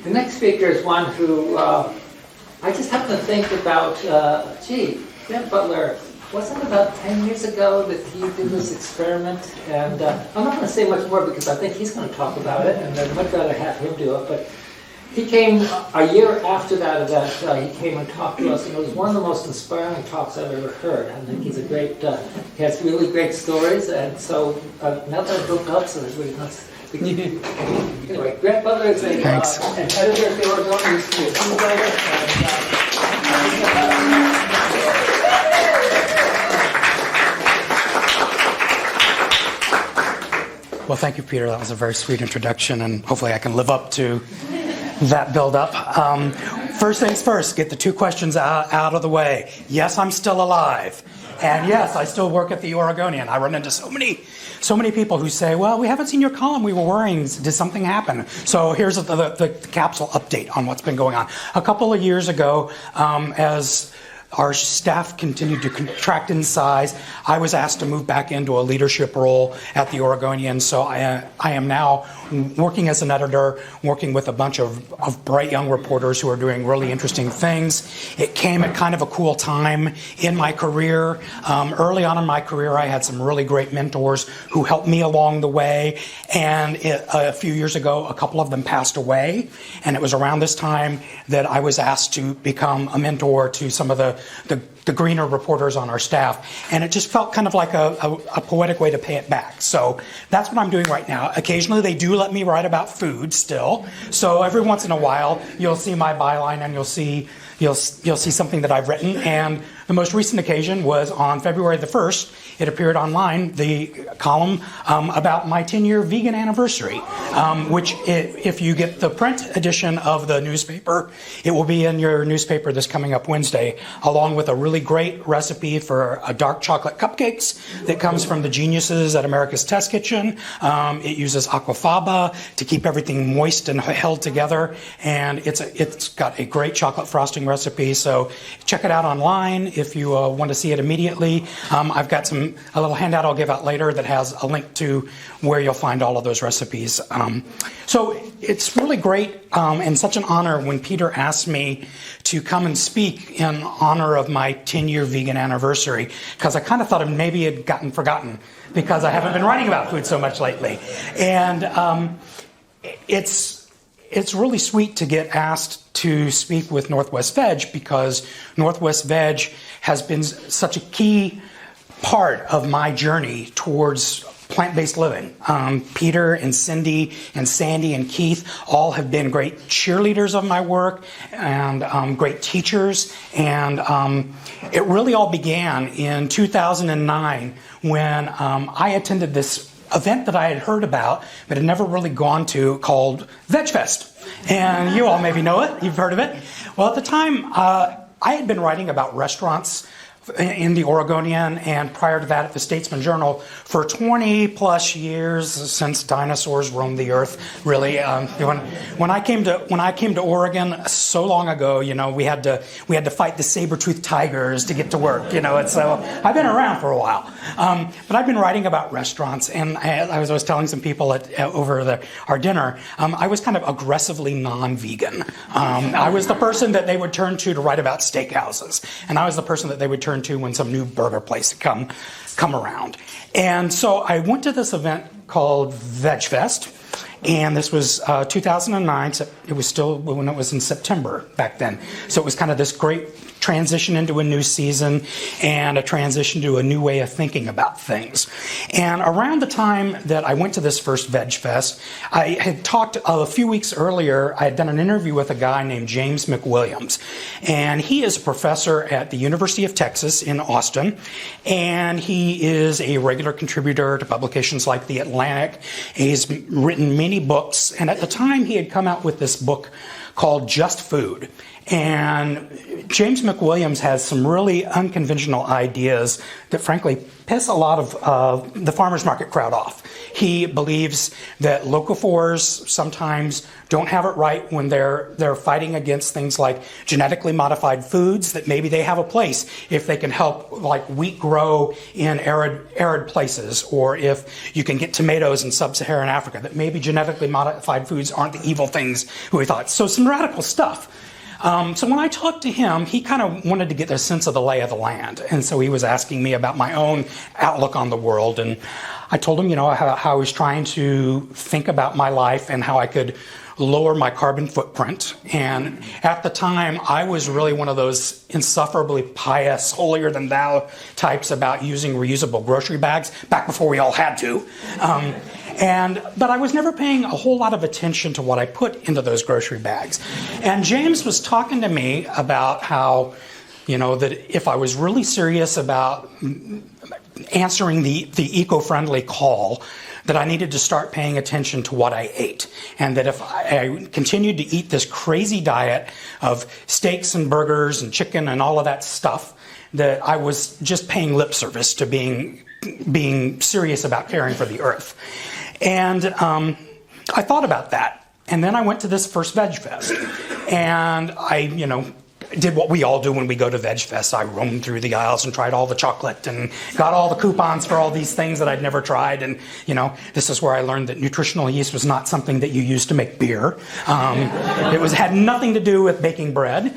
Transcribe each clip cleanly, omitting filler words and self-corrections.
The next speaker is one who I just happen to think about, Grant Butler, wasn't it about 10 years ago that he did this experiment? And I'm not going to say much more because I think he's going to talk about it, and I'd much rather have him do it. But he came a year after that event, he came and talked to us, and it was one of the most inspiring talks I've ever heard. I think he's a great, he has really great stories, and so now that I've built up, so that we must. Anyway, Grant Butler is an editor at the Oregonian, used to be a food writer, Well, thank you, Peter. That was a very sweet introduction, and hopefully I can live up to that build-up. First things first, get the two questions out of the way. Yes, I'm still alive. And yes, I still work at the Oregonian. I run into so many people who say, well, we haven't seen your column. We were worrying. Did something happen? So here's the capsule update on what's been going on. A couple of years ago, as our staff continued to contract in size, I was asked to move back into a leadership role at the Oregonian. So I am now working as an editor, working with a bunch of bright young reporters who are doing really interesting things. It came at kind of a cool time in my career. Early on in my career, I had some really great mentors who helped me along the way. And a few years ago, a couple of them passed away. And it was around this time that I was asked to become a mentor to some of the greener reporters on our staff, and it just felt kind of like a poetic way to pay it back. So that's what I'm doing right now. Occasionally they do let me write about food still, so every once in a while you'll see my byline and you'll see something that I've written. And the most recent occasion was on February the 1st. It appeared online, the column about my 10-year vegan anniversary, which if you get the print edition of the newspaper, it will be in your newspaper this coming up Wednesday, along with a really great recipe for a dark chocolate cupcakes that comes from the geniuses at America's Test Kitchen. It uses aquafaba to keep everything moist and held together, and it's got a great chocolate frosting recipe. So check it out online if you want to see it immediately. I've got a little handout I'll give out later that has a link to where you'll find all of those recipes. So it's really great and such an honor when Peter asked me to come and speak in honor of my 10-year vegan anniversary, because I kind of thought maybe it had gotten forgotten because I haven't been writing about food so much lately. And it's really sweet to get asked to speak with Northwest Veg, because Northwest Veg has been such a key part of my journey towards plant-based living. Peter and Cindy and Sandy and Keith all have been great cheerleaders of my work and great teachers. And it really all began in 2009 when I attended this event that I had heard about but had never really gone to, called Vegfest. And you all maybe know it. You've heard of it. Well, at the time, I had been writing about restaurants in the Oregonian, and prior to that at the Statesman Journal for 20 plus years, since dinosaurs roamed the earth. Really, when I came to Oregon so long ago, we had to fight the saber-toothed tigers to get to work. And so I've been around for a while, but I've been writing about restaurants. And I was telling some people over our dinner, I was kind of aggressively non-vegan. I was the person that they would turn to write about steakhouses, and I was the person that they would turn to when some new burger place had come around. And so I went to this event called Vegfest, and this was 2009. So it was still when it was in September back then. So it was kind of this great transition into a new season and a transition to a new way of thinking about things. And around the time that I went to this first Vegfest, I had talked a few weeks earlier, I had done an interview with a guy named James McWilliams. And he is a professor at the University of Texas in Austin. And he is a regular contributor to publications like The Atlantic. He's written many books. And at the time, he had come out with this book called Just Food. And James McWilliams has some really unconventional ideas that frankly piss a lot of the farmers market crowd off. He believes that locavores sometimes don't have it right when they're fighting against things like genetically modified foods, that maybe they have a place if they can help like wheat grow in arid places, or if you can get tomatoes in sub-Saharan Africa, that maybe genetically modified foods aren't the evil things who we thought. So some radical stuff. So when I talked to him, he kind of wanted to get a sense of the lay of the land. And so he was asking me about my own outlook on the world. And I told him, how I was trying to think about my life and how I could lower my carbon footprint. And at the time, I was really one of those insufferably pious, holier-than-thou types about using reusable grocery bags, back before we all had to. But I was never paying a whole lot of attention to what I put into those grocery bags. And James was talking to me about how, that if I was really serious about answering the eco-friendly call, that I needed to start paying attention to what I ate. And that if I continued to eat this crazy diet of steaks and burgers and chicken and all of that stuff, that I was just paying lip service to being serious about caring for the earth. And I thought about that. And then I went to this first Vegfest. And I, did what we all do when we go to Vegfest. I roamed through the aisles and tried all the chocolate and got all the coupons for all these things that I'd never tried. And, this is where I learned that nutritional yeast was not something that you use to make beer. It had nothing to do with baking bread.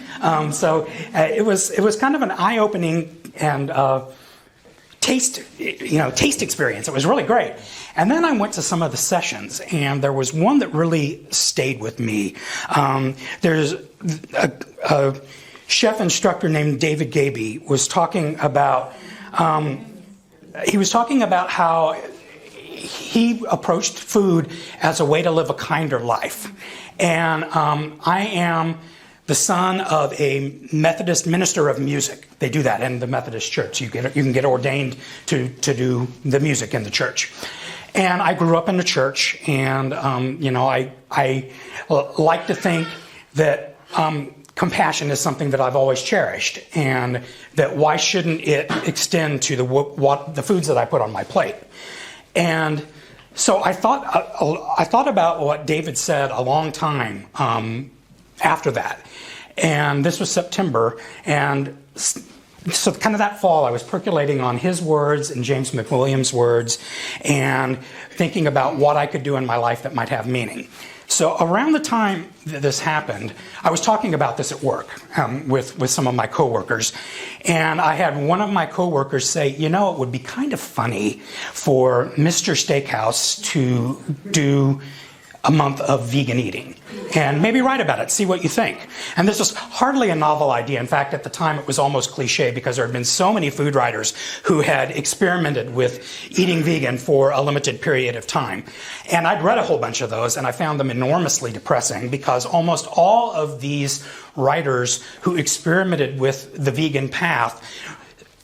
So it was kind of an eye-opening and taste experience. It was really great. And then I went to some of the sessions, and there was one that really stayed with me. There's a chef instructor named David Gaby was talking about how he approached food as a way to live a kinder life. And I am the son of a Methodist minister of music. They do that in the Methodist church. You can get ordained to do the music in the church. And I grew up in the church, and I like to think that compassion is something that I've always cherished, and that why shouldn't it extend to the foods that I put on my plate? And so I thought about what David said a long time after that, and this was September, and so kind of that fall, I was percolating on his words and James McWilliams' words and thinking about what I could do in my life that might have meaning. So around the time that this happened, I was talking about this at work with some of my coworkers. And I had one of my coworkers say, it would be kind of funny for Mr. Steakhouse to do a month of vegan eating. And maybe write about it, see what you think. And this was hardly a novel idea. In fact, at the time, it was almost cliche because there had been so many food writers who had experimented with eating vegan for a limited period of time. And I'd read a whole bunch of those, and I found them enormously depressing because almost all of these writers who experimented with the vegan path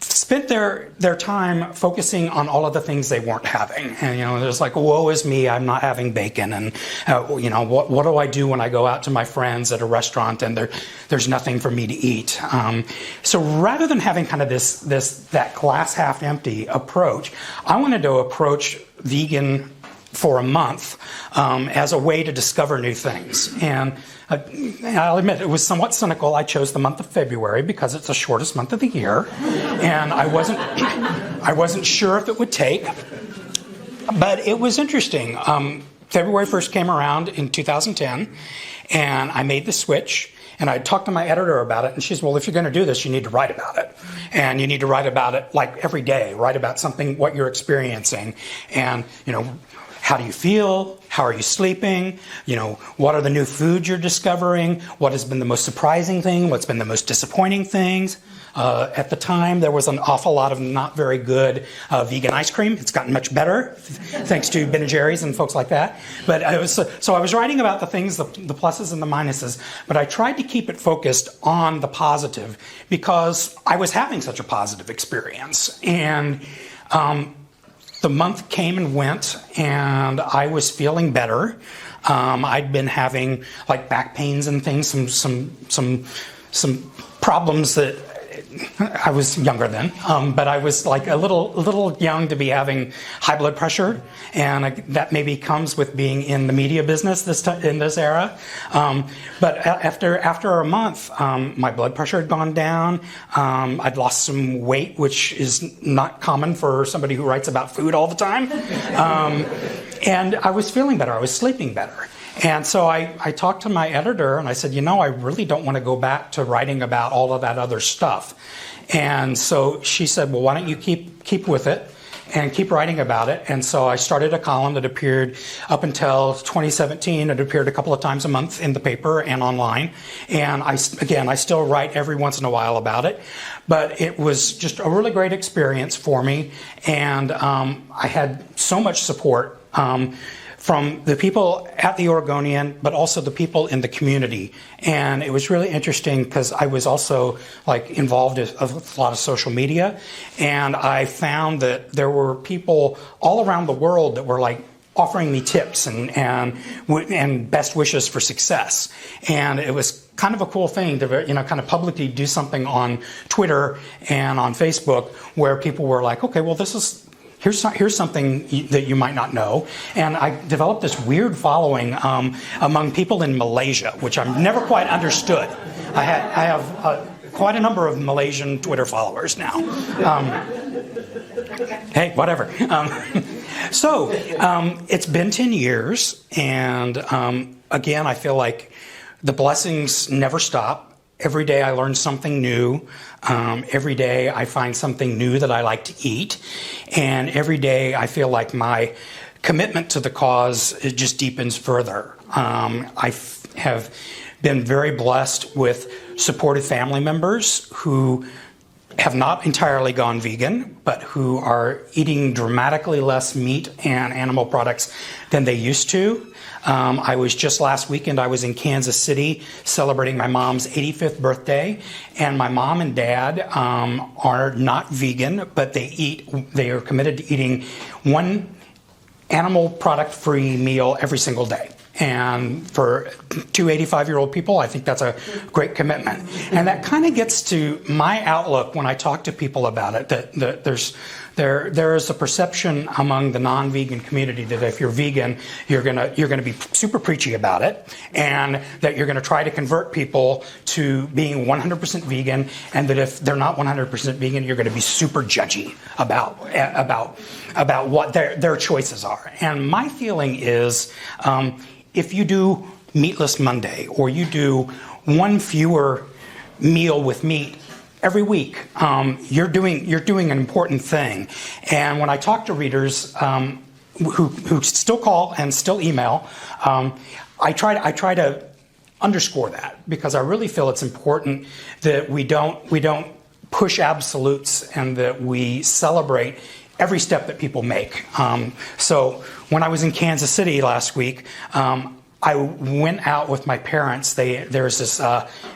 spent their time focusing on all of the things they weren't having. And, there's like, woe is me, I'm not having bacon. And, what do I do when I go out to my friends at a restaurant and there's nothing for me to eat? So rather than having kind of that glass half empty approach, I wanted to approach vegan for a month as a way to discover new things. And I'll admit, it was somewhat cynical. I chose the month of February because it's the shortest month of the year, and I wasn't sure if it would take, but it was interesting. February 1st came around in 2010, and I made the switch. And I talked to my editor about it, and she said, well, if you're going to do this, you need to write about it. And you need to write about it like every day. Write about something, what you're experiencing. And, how do you feel? How are you sleeping? What are the new foods you're discovering? What has been the most surprising thing? What's been the most disappointing things? At the time, there was an awful lot of not very good vegan ice cream. It's gotten much better, thanks to Ben & Jerry's and folks like that. But I was writing about the things, the pluses and the minuses, but I tried to keep it focused on the positive because I was having such a positive experience. And the month came and went, and I was feeling better. I'd been having like back pains and things, some problems that I was younger then, but I was like a little young to be having high blood pressure, and that maybe comes with being in the media business in this era. But after a month, my blood pressure had gone down. I'd lost some weight, which is not common for somebody who writes about food all the time. And I was feeling better. I was sleeping better. And so I talked to my editor and I said, I really don't want to go back to writing about all of that other stuff. And so she said, well, why don't you keep with it and keep writing about it? And so I started a column that appeared up until 2017. It appeared a couple of times a month in the paper and online. And I still write every once in a while about it. But it was just a really great experience for me. And I had so much support from the people at the Oregonian, but also the people in the community. And it was really interesting because I was also involved with a lot of social media. And I found that there were people all around the world that were offering me tips and best wishes for success. And it was kind of a cool thing to kind of publicly do something on Twitter and on Facebook where people were like, okay, well, here's something that you might not know. And I developed this weird following among people in Malaysia, which I've never quite understood. I have quite a number of Malaysian Twitter followers now. Hey, whatever. So it's been 10 years, and again, I feel like the blessings never stop. Every day I learn something new. Every day I find something new that I like to eat. And every day I feel like my commitment to the cause, it just deepens further. I have been very blessed with supportive family members who have not entirely gone vegan, but who are eating dramatically less meat and animal products than they used to. I was just last weekend, I was in Kansas City celebrating my mom's 85th birthday, and my mom and dad are not vegan, but they are committed to eating one animal product-free meal every single day. And for two 85-year-old people, I think that's a great commitment. And that kind of gets to my outlook when I talk to people about it, that there is a perception among the non-vegan community that if you're vegan, you're gonna be super preachy about it, and that you're gonna try to convert people to being 100% vegan, and that if they're not 100% vegan, you're gonna be super judgy about what their choices are. And my feeling is, if you do Meatless Monday, or you do one fewer meal with meat every week, you're doing an important thing. And when I talk to readers who still call and still email, I try to underscore that, because I really feel it's important that we don't push absolutes, and that we celebrate every step that people make. So when I was in Kansas City last week, I went out with my parents. There's this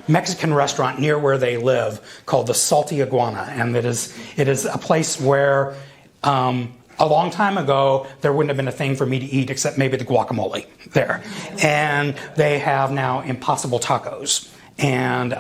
Mexican restaurant near where they live called the Salty Iguana, and it is a place where a long time ago there wouldn't have been a thing for me to eat except maybe the guacamole there. And they have now Impossible Tacos. And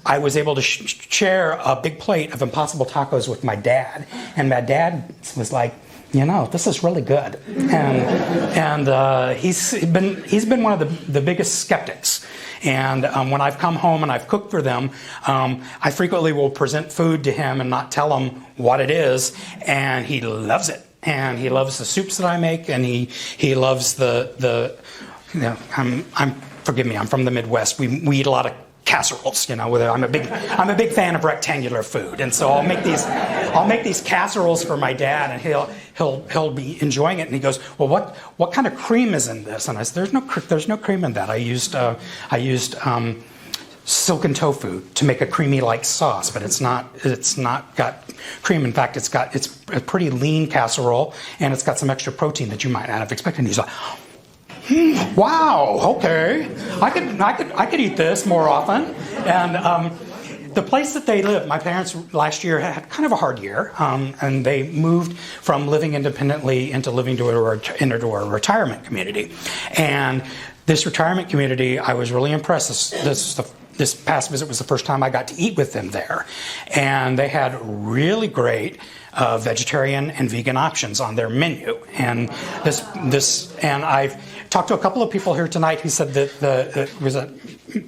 I was able to share a big plate of Impossible Tacos with my dad, and my dad was like, this is really good. And he's been one of the biggest skeptics. And when I've come home and I've cooked for them, I frequently will present food to him and not tell him what it is, and he loves it. And he loves the soups that I make, and he loves forgive me, I'm from the Midwest. We eat a lot of casseroles, I'm a big fan of rectangular food, and so I'll make these casseroles for my dad, and he'll be enjoying it, and he goes, well, what kind of cream is in this? And I said, there's no cream in that. I used silken tofu to make a creamy like sauce, but it's not got cream. In fact, it's a pretty lean casserole, and it's got some extra protein that you might not have expected. And he's like, wow, okay, I could eat this more often. And the place that they live, my parents last year had kind of a hard year, and they moved from living independently into living into a retirement community. And this retirement community, I was really impressed. This past visit was the first time I got to eat with them there. And they had really great vegetarian and vegan options on their menu. And and I've talked to a couple of people here tonight who said that it was a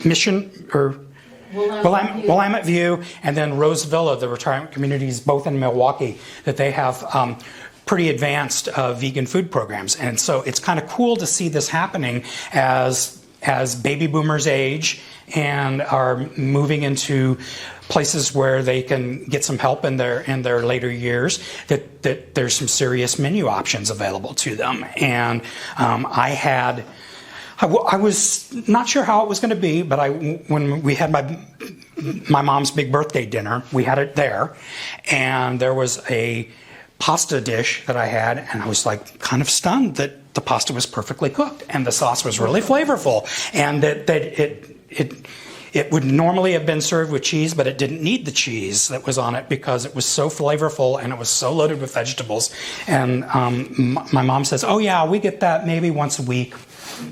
Mission or Willamette View, and then Rose Villa, the retirement communities, both in Milwaukee, that they have pretty advanced vegan food programs. And so it's kind of cool to see this happening as baby boomers age and are moving into places where they can get some help in their later years, that there's some serious menu options available to them. And I was not sure how it was going to be, but when we had my mom's big birthday dinner, we had it there, and there was a pasta dish that I had, and I was like kind of stunned that the pasta was perfectly cooked and the sauce was really flavorful, and that it would normally have been served with cheese, but it didn't need the cheese that was on it because it was so flavorful and it was so loaded with vegetables. And my mom says, "Oh yeah, we get that maybe once a week.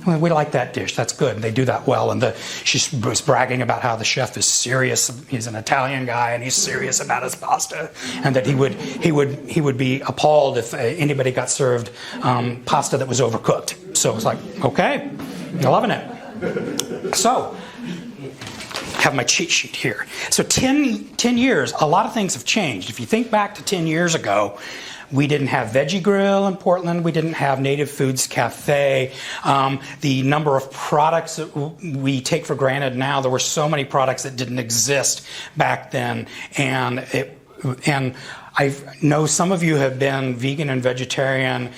We like that dish. That's good. They do that well." And she was bragging about how the chef is serious. He's an Italian guy, and he's serious about his pasta, and that he would be appalled if anybody got served pasta that was overcooked. So it's like, okay, I'm loving it. So I have my cheat sheet here. So 10 years, a lot of things have changed. If you think back to 10 years ago, we didn't have Veggie Grill in Portland. We didn't have Native Foods Cafe. The number of products that we take for granted now, there were so many products that didn't exist back then. And I know some of you have been vegan and vegetarian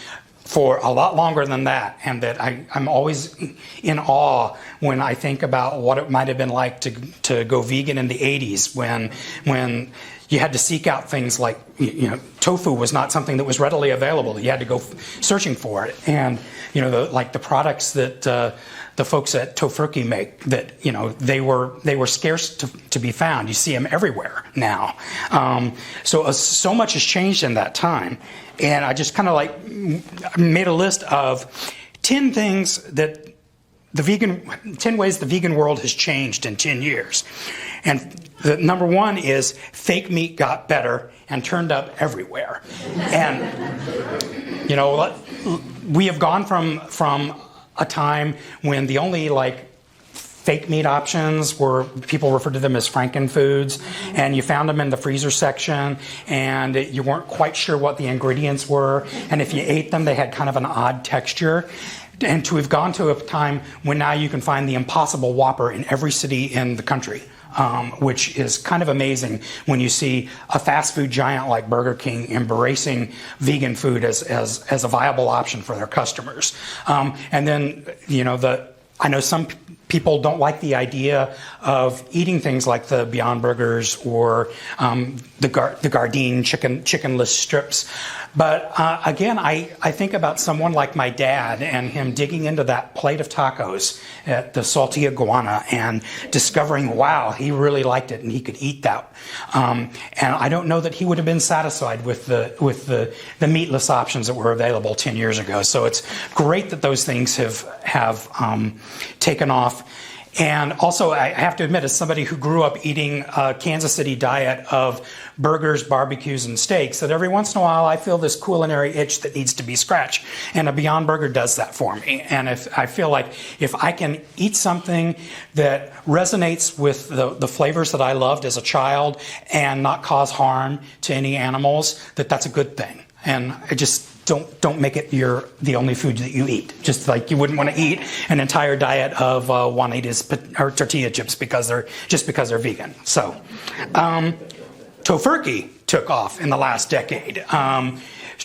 for a lot longer than that, and that I'm always in awe when I think about what it might have been like to go vegan in the 80s when you had to seek out things like, tofu was not something that was readily available. You had to go searching for it. And, the products that the folks at Tofurky make, that, they were scarce to be found. You see them everywhere now. So much has changed in that time. And I just kind of made a list of 10 things that 10 ways the vegan world has changed in 10 years. And the number one is fake meat got better and turned up everywhere. And, we have gone from a time when the only fake meat options were, people referred to them as frankenfoods, and you found them in the freezer section, and you weren't quite sure what the ingredients were, and if you ate them, they had kind of an odd texture. And to have gone to a time when now you can find the Impossible Whopper in every city in the country, which is kind of amazing when you see a fast food giant like Burger King embracing vegan food as a viable option for their customers. And then, I know some people don't like the idea of eating things like the Beyond Burgers or the Gardein chickenless strips. But again, I think about someone like my dad and him digging into that plate of tacos at the Salty Iguana and discovering, wow, he really liked it and he could eat that. And I don't know that he would have been satisfied with the meatless options that were available 10 years ago. So it's great that those things have taken off. And also, I have to admit, as somebody who grew up eating a Kansas City diet of burgers, barbecues, and steaks, that every once in a while I feel this culinary itch that needs to be scratched. And a Beyond Burger does that for me. And I feel like if I can eat something that resonates with the flavors that I loved as a child and not cause harm to any animals, that's a good thing. And I just don't make it the only food that you eat. Just like you wouldn't want to eat an entire diet of Juanita's or tortilla chips because they're vegan. So, Tofurky took off in the last decade.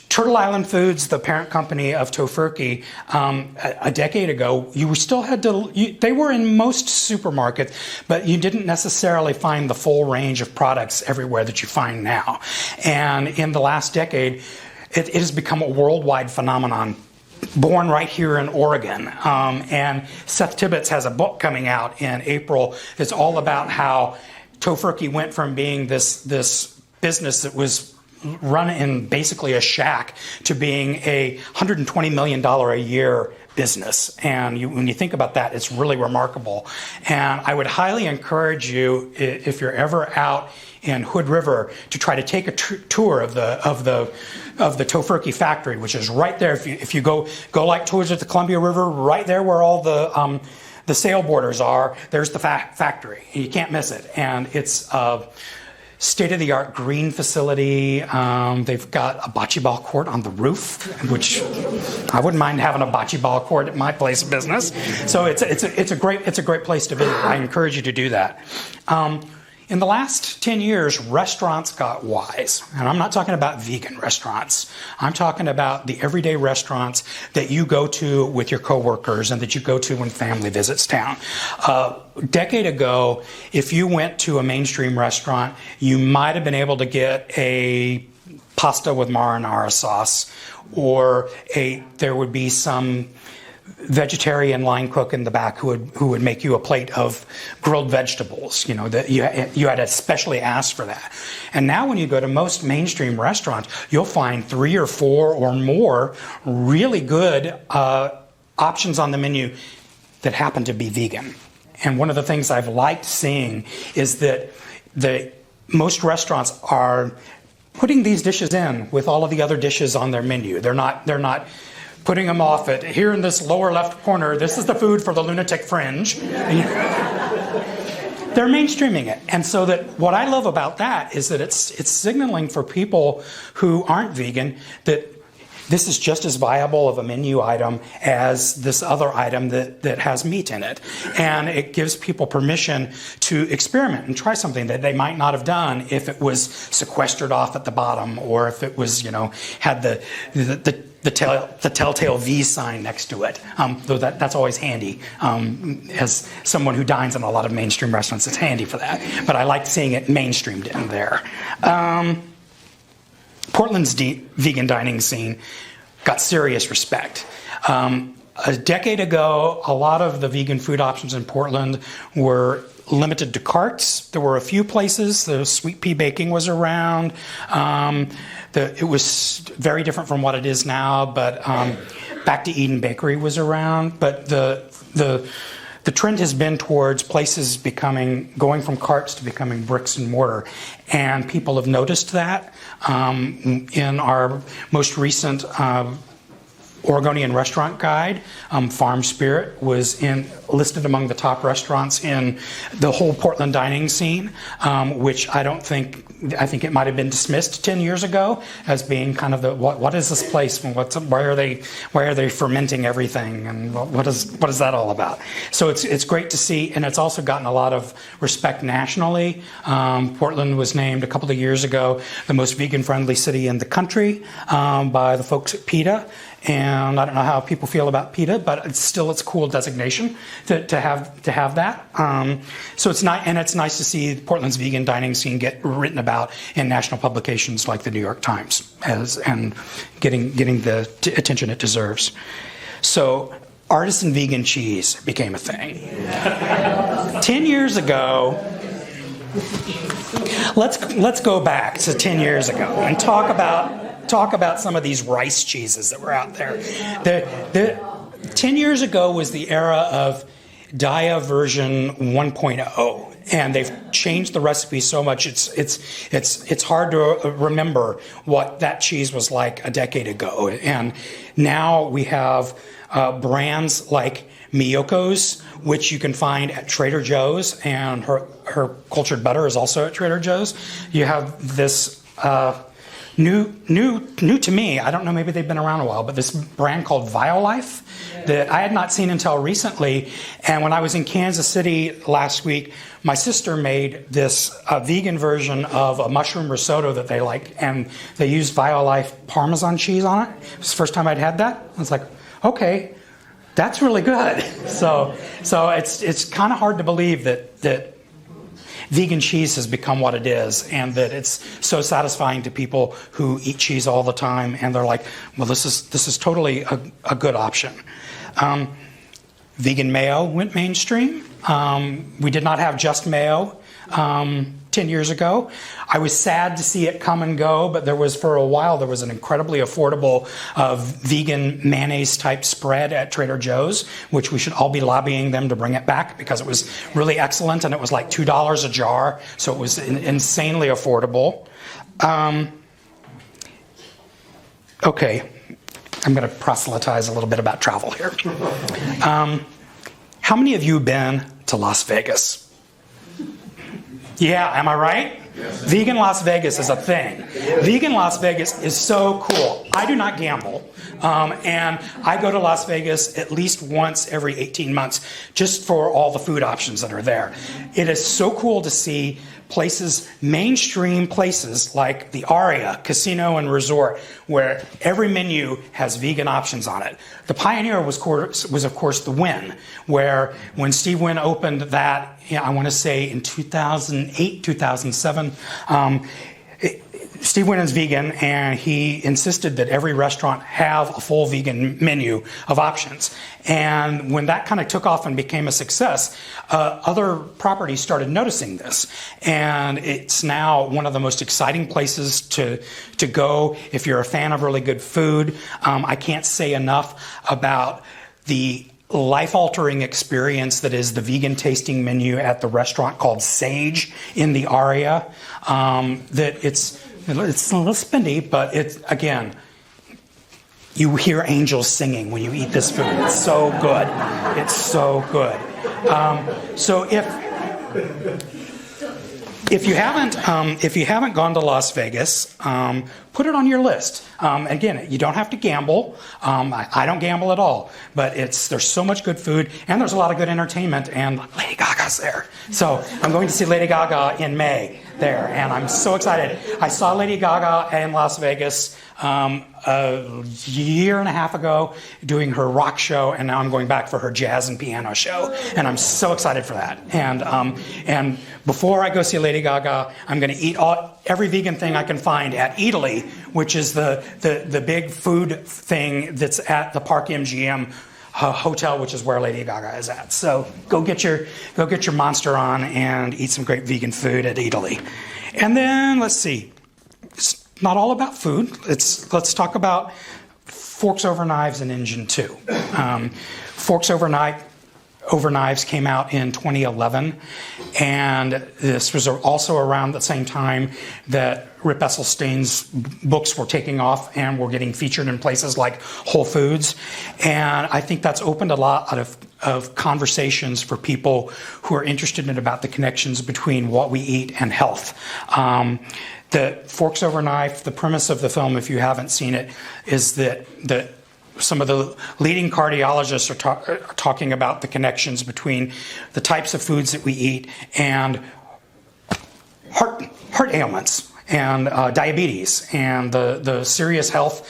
Turtle Island Foods, the parent company of Tofurky, a decade ago, you still had to. They were in most supermarkets, but you didn't necessarily find the full range of products everywhere that you find now. And in the last decade, it has become a worldwide phenomenon, born right here in Oregon. And Seth Tibbetts has a book coming out in April that's all about how Tofurkey went from being this business that was run in basically a shack to being a $120 million a year business. And when you think about that, it's really remarkable. And I would highly encourage you, if you're ever out in Hood River, to try to take a tour of the Tofurkey factory, which is right there. If you go like towards the Columbia River, right there where all the sailboarders are, there's the factory. You can't miss it. And it's state-of-the-art green facility. They've got a bocce ball court on the roof, which I wouldn't mind having a bocce ball court at my place of business. So it's a great place to visit. I encourage you to do that. In the last 10 years, restaurants got wise. And I'm not talking about vegan restaurants. I'm talking about the everyday restaurants that you go to with your coworkers and that you go to when family visits town. A decade ago, if you went to a mainstream restaurant, you might have been able to get a pasta with marinara sauce, or there would be some vegetarian line cook in the back who would make you a plate of grilled vegetables, that you had to specially ask for that. And now when you go to most mainstream restaurants, you'll find 3 or 4 or more really good options on the menu that happen to be vegan. And one of the things I've liked seeing is that most restaurants are putting these dishes in with all of the other dishes on their menu. They're not putting them off at here in this lower left corner. This is the food for the lunatic fringe. They're mainstreaming it. And so that what I love about that is that it's signaling for people who aren't vegan that this is just as viable of a menu item as this other item that has meat in it. And it gives people permission to experiment and try something that they might not have done if it was sequestered off at the bottom, or if it was, had the telltale V sign next to it. Though that's always handy. As someone who dines in a lot of mainstream restaurants, it's handy for that. But I like seeing it mainstreamed in there. Portland's vegan dining scene got serious respect. A decade ago, a lot of the vegan food options in Portland were limited to carts. There were a few places. The Sweet Pea Baking was around. It was very different from what it is now, but Back to Eden Bakery was around. But the trend has been towards places going from carts to becoming bricks and mortar. And people have noticed that. In our most recent Oregonian restaurant guide, Farm Spirit was listed among the top restaurants in the whole Portland dining scene, which I think it might have been dismissed 10 years ago as being kind of what is this place? Why are they fermenting everything? And what is that all about? So it's great to see, and it's also gotten a lot of respect nationally. Portland was named a couple of years ago the most vegan-friendly city in the country by the folks at PETA. And I don't know how people feel about PETA, but it's a cool designation to have that. So it's nice, and it's nice to see Portland's vegan dining scene get written about in national publications like the New York Times, and getting the attention it deserves. So artisan vegan cheese became a thing. 10 years ago. Let's go back to 10 years ago and talk about some of these rice cheeses that were out there. 10 years ago was the era of Dia version 1.0, and they've changed the recipe so much it's hard to remember what that cheese was like a decade ago. And now we have brands like Miyoko's, which you can find at Trader Joe's, and her cultured butter is also at Trader Joe's. You have this new to me, I don't know, maybe they've been around a while, but this brand called Violife that I had not seen until recently. And when I was in Kansas City last week, my sister made this vegan version of a mushroom risotto that they like, and they used Violife Parmesan cheese on it. It was the first time I'd had that. I was like, okay, that's really good. So it's kind of hard to believe that vegan cheese has become what it is, and that it's so satisfying to people who eat cheese all the time, and they're like, well, this is totally a good option. Vegan mayo went mainstream. We did not have just mayo 10 years ago. I was sad to see it come and go, but for a while, there was an incredibly affordable vegan mayonnaise type spread at Trader Joe's, which we should all be lobbying them to bring it back because it was really excellent and it was like $2 a jar, so it was insanely affordable. Okay, I'm going to proselytize a little bit about travel here. How many of you have been to Las Vegas? Yeah, am I right? Yes. Vegan Las Vegas is a thing. Vegan Las Vegas is so cool. I do not gamble, and I go to Las Vegas at least once every 18 months just for all the food options that are there. It is so cool to see places, mainstream places like the Aria Casino and Resort, where every menu has vegan options on it. The pioneer was of course the Wynn, where when Steve Wynn opened that, I want to say in 2008, 2007, Steve Wynn is vegan, and he insisted that every restaurant have a full vegan menu of options. And when that kind of took off and became a success, other properties started noticing this. And it's now one of the most exciting places to go if you're a fan of really good food. I can't say enough about the life-altering experience that is the vegan tasting menu at the restaurant called Sage in the Aria. That it's a little spendy, but it's, again, you hear angels singing when you eat this food. It's so good. It's so good. So if you haven't gone to Las Vegas, put it on your list. Again, you don't have to gamble. I don't gamble at all, but there's so much good food, and there's a lot of good entertainment, and Lady Gaga's there. So I'm going to see Lady Gaga in May there, and I'm so excited. I saw Lady Gaga in Las Vegas a year and a half ago doing her rock show, and now I'm going back for her jazz and piano show, and I'm so excited for that. And before I go see Lady Gaga, I'm going to eat every vegan thing I can find at Eataly, which is the big food thing that's at the Park MGM hotel, which is where Lady Gaga is at. So go get your monster on and eat some great vegan food at Eataly. And then let's see. It's not all about food. Let's talk about Forks Over Knives and Engine 2. Forks Over Knives came out in 2011, and this was also around the same time that Rip Esselstyn's books were taking off and were getting featured in places like Whole Foods. And I think that's opened a lot of conversations for people who are interested in about the connections between what we eat and health. The Forks Over Knife, the premise of the film, if you haven't seen it, is that some of the leading cardiologists are talking about the connections between the types of foods that we eat and heart ailments and diabetes and the serious health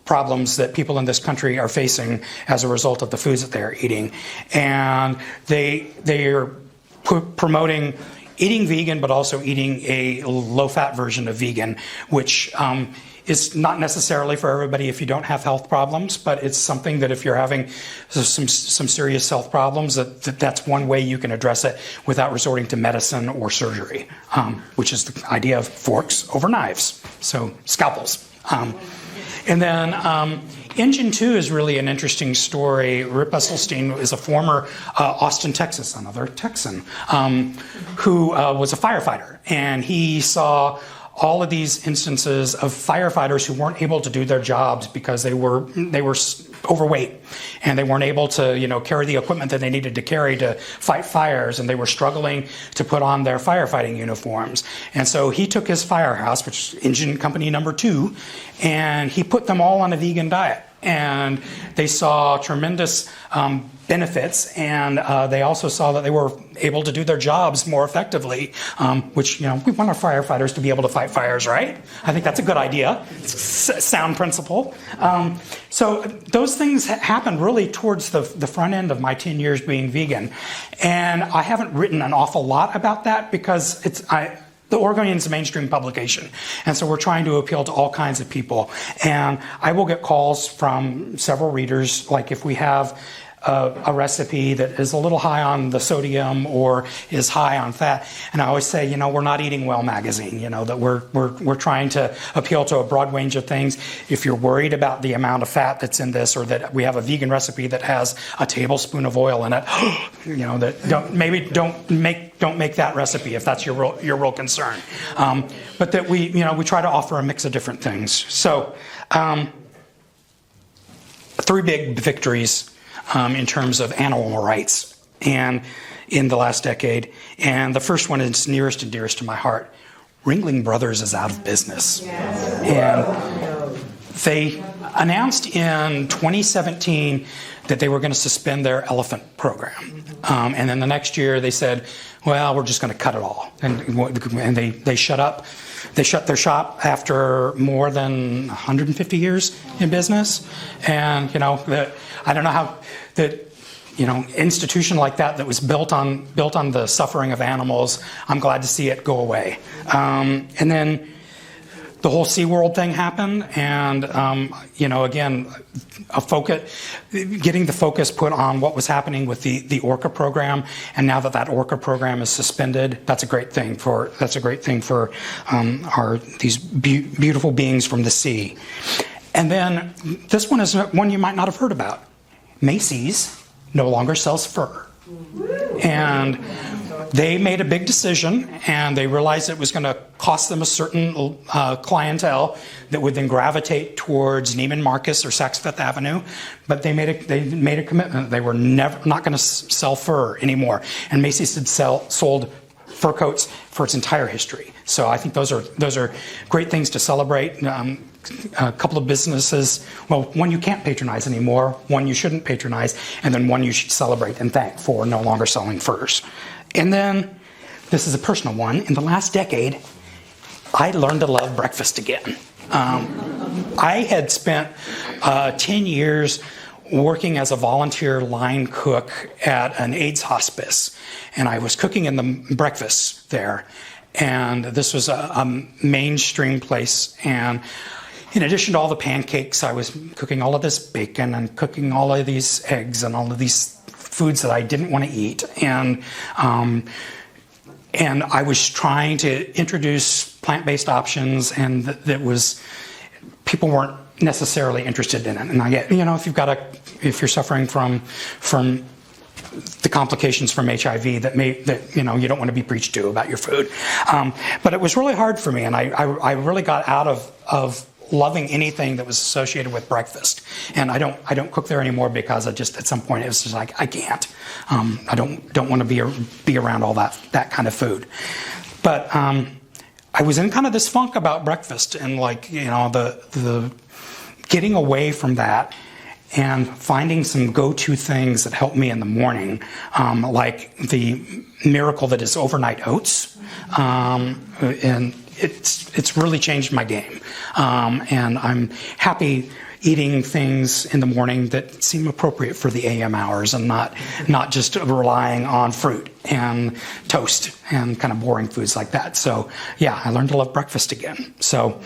problems that people in this country are facing as a result of the foods that they're eating. And they are promoting eating vegan, but also eating a low-fat version of vegan, which is not necessarily for everybody if you don't have health problems, but it's something that if you're having some serious health problems, that's one way you can address it without resorting to medicine or surgery, which is the idea of forks over knives, so scalpels. And then Engine 2 is really an interesting story. Rip Esselstyn is a former Austin, Texas, another Texan, who was a firefighter. And he saw all of these instances of firefighters who weren't able to do their jobs because they were overweight and they weren't able to carry the equipment that they needed to carry to fight fires, and they were struggling to put on their firefighting uniforms. And so he took his firehouse, which is engine company number 2, and he put them all on a vegan diet. And they saw tremendous benefits, and they also saw that they were able to do their jobs more effectively, which, we want our firefighters to be able to fight fires, right? I think that's a good idea. It's a sound principle. So those things happened really towards the front end of my 10 years being vegan. And I haven't written an awful lot about that because the Oregonian is a mainstream publication, and so we're trying to appeal to all kinds of people. And I will get calls from several readers, like if we have a recipe that is a little high on the sodium or is high on fat. And I always say, we're not Eating Well magazine, that we're trying to appeal to a broad range of things. If you're worried about the amount of fat that's in this, or that we have a vegan recipe that has a tablespoon of oil in it, that don't make that recipe if that's your real concern. But that we try to offer a mix of different things. So 3 big victories in terms of animal rights and in the last decade. And the first one is nearest and dearest to my heart. Ringling Brothers is out of business. And they announced in 2017 that they were going to suspend their elephant program. And then the next year they said, well, we're just going to cut it all. And they shut up. They shut their shop after more than 150 years in business. And, I don't know how that, institution like that was built on the suffering of animals. I'm glad to see it go away. And then the whole SeaWorld thing happened, and again, getting the focus put on what was happening with the orca program, and now that orca program is suspended, that's a great thing for these beautiful beings from the sea. And then this one is one you might not have heard about. Macy's no longer sells fur. And they made a big decision, and they realized it was going to cost them a certain clientele that would then gravitate towards Neiman Marcus or Saks Fifth Avenue. But they made a commitment. They were not going to sell fur anymore. And Macy's had sold fur coats for its entire history. So I think those are great things to celebrate. A couple of businesses, well, one you can't patronize anymore, one you shouldn't patronize, and then one you should celebrate and thank for no longer selling furs. And then, this is a personal one, in the last decade, I learned to love breakfast again. I had spent 10 years working as a volunteer line cook at an AIDS hospice, and I was cooking in the breakfast there. And this was a mainstream place, and in addition to all the pancakes, I was cooking all of this bacon and cooking all of these eggs and all of these foods that I didn't want to eat. And I was trying to introduce plant-based options, and people weren't necessarily interested in it. And I get, if you're suffering from the complications from HIV you don't want to be preached to about your food. But it was really hard for me, and I really got out of loving anything that was associated with breakfast. And I don't cook there anymore because at some point it was just like, I can't. I don't want to be around all that kind of food. But I was in kind of this funk about breakfast, and the getting away from that and finding some go-to things that help me in the morning, like the miracle that is overnight oats, and it's really changed my game. And I'm happy eating things in the morning that seem appropriate for the AM hours, and not just relying on fruit and toast and kind of boring foods like that. So yeah, I learned to love breakfast again. So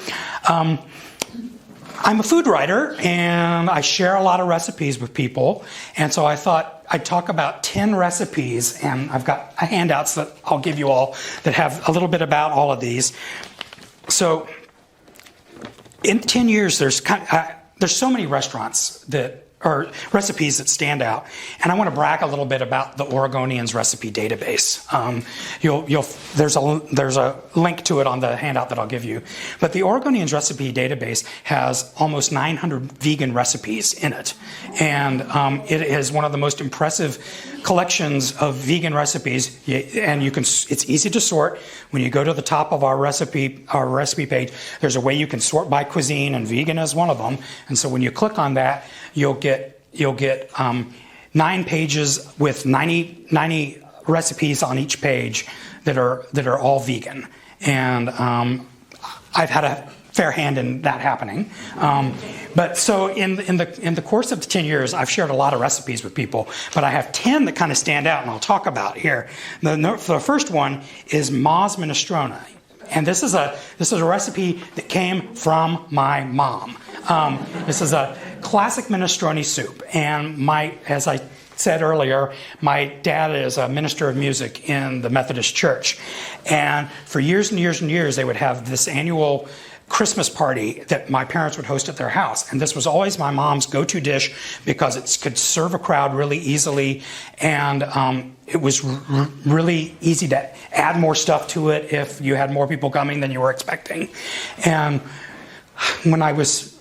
I'm a food writer, and I share a lot of recipes with people. And so I thought I'd talk about 10 recipes, and I've got handouts that I'll give you all that have a little bit about all of these. So in 10 years, there's so many restaurants or recipes that stand out, and I want to brag a little bit about the Oregonians recipe database. There's a link to it on the handout that I'll give you. But the Oregonians recipe database has almost 900 vegan recipes in it, and it is one of the most impressive collections of vegan recipes. And it's easy to sort. When you go to the top of our recipe page, there's a way you can sort by cuisine, and vegan is one of them. And so when you click on that, you'll get 9 pages with 90 recipes on each page that are all vegan. And I've had a fair hand in that happening. But so in the course of the 10 years, I've shared a lot of recipes with people, but I have 10 that kind of stand out, and I'll talk about here. The first one is Ma's Minestrone. And this is a recipe that came from my mom. This is a classic minestrone soup, and as I said earlier, my dad is a minister of music in the Methodist Church. And for years and years and years, they would have this annual Christmas party that my parents would host at their house. And this was always my mom's go-to dish because it could serve a crowd really easily. And it was really easy to add more stuff to it if you had more people coming than you were expecting. And when I was